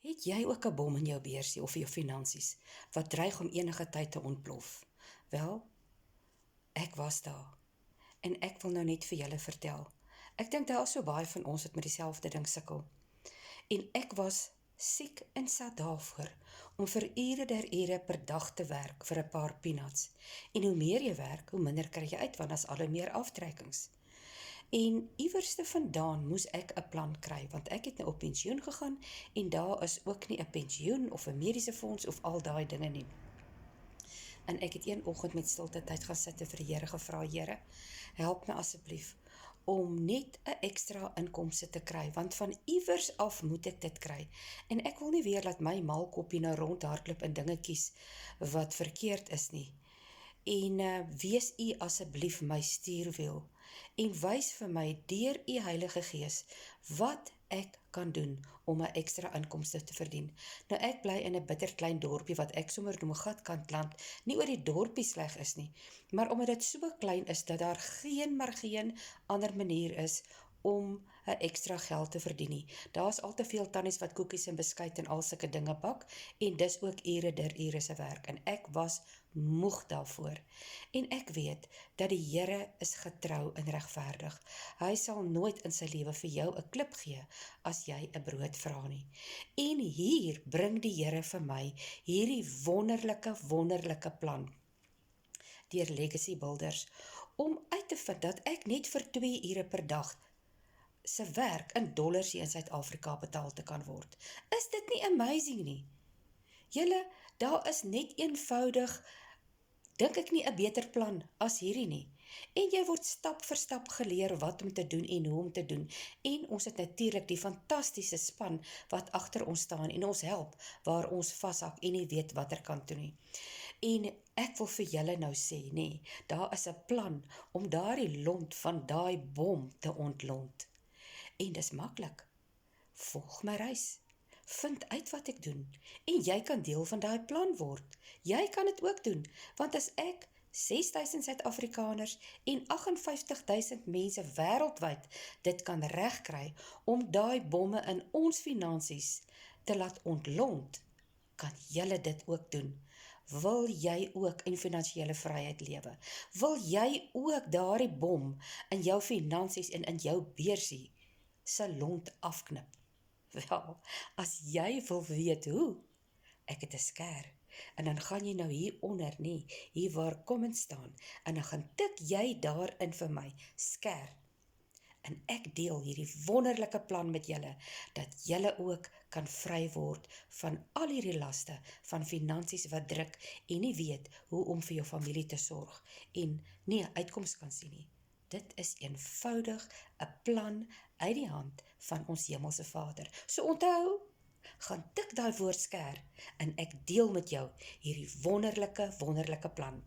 Het jy ook 'n bom in jou beursie of jou finansies, wat dreig om enige tyd te ontplof? Wel, ek was daar, en ek wil nou net vir julle vertel. Ek dink daar is so baie van ons wat met dieselfde ding sukkel. En ek was siek en sat daarvoor, om vir ure der ure per dag te werk vir 'n paar peanuts. En hoe meer jy werk, hoe minder kry jy uit, want as al hoe meer aftrekkings. En iewerste vandaan moes ek 'n plan kry, want ek het nou op pensioen gegaan, en daar is ook nie 'n pensioen of 'n mediese fonds of al daai dinge nie. En ek het een oggend met stilte tyd gaan sit en vir die Here gevra, Here, help my asseblief om net 'n ekstra inkomste te kry, want van iewers af moet ek dit kry. En ek wil nie weer laat my malkoppie nou rondhardloop en dinge kies wat verkeerd is nie. En wees U asseblief my stuurwiel, en wys vir my deur U Heilige Gees wat ek kan doen om 'n ekstra inkomste te verdien. Nou ek bly in 'n bitter klein dorpie wat ek sommer noem 'n gatkantland, nie oor die dorpie sleg is nie, maar omdat dit so klein is dat daar geen ander manier is om 'n ekstra geld te verdien nie. Daar is al te veel tannies wat koekies en beskuit en al sulke dinge bak, en dis ook ure der ure se werk, en ek was moeg daarvoor. En ek weet dat die Here is getrou en regverdig. Hy sal nooit in sy lewe vir jou 'n klip gee as jy 'n brood vra nie. En hier bring die Here vir my hierdie wonderlike plan deur Legacy Builders, om uit te vind dat ek net vir 2 ure per dag se werk in dollars hier in Suid-Afrika betaal te kan word. Is dit nie amazing nie? Julle, daar is net eenvoudig, dink ek nie 'n beter plan as hierdie nie. En jy word stap vir stap geleer wat om te doen en hoe om te doen. En ons het natuurlik die fantastiese span wat agter ons staan en ons help waar ons vashak en nie weet watter kant toe nie. En ek wil vir julle nou sê, nee, daar is 'n plan om daardie lont van daai bom te ontlont. En dis maklik. Volg my reis. Vind uit wat ek doen, en jy kan deel van daai plan word. Jy kan dit ook doen, want as ek 6,000 Suid-Afrikaners en 58,000 mense wêreldwyd dit kan regkry om daai bomme in ons finansies te laat ontlont, kan julle dit ook doen. Wil jy ook in finansiële vryheid lewe? Wil jy ook daardie bom in jou finansies en in jou beursie se lont afknip? Wel, as jy wil weet hoe, ek het 'n skêr, en dan gaan jy nou hieronder nie, hier waar comment staan, en dan gaan tik jy daarin vir my, skêr. En ek deel hierdie wonderlike plan met julle, dat julle ook kan vry word van al hierdie laste van finansies wat druk en nie weet hoe om vir jou familie te sorg en nie 'n uitkoms kan sien nie. Dit is eenvoudig 'n plan uit die hand van ons hemelse Vader. So onthou, gaan tik daai woord skêr, en ek deel met jou hierdie wonderlike plan.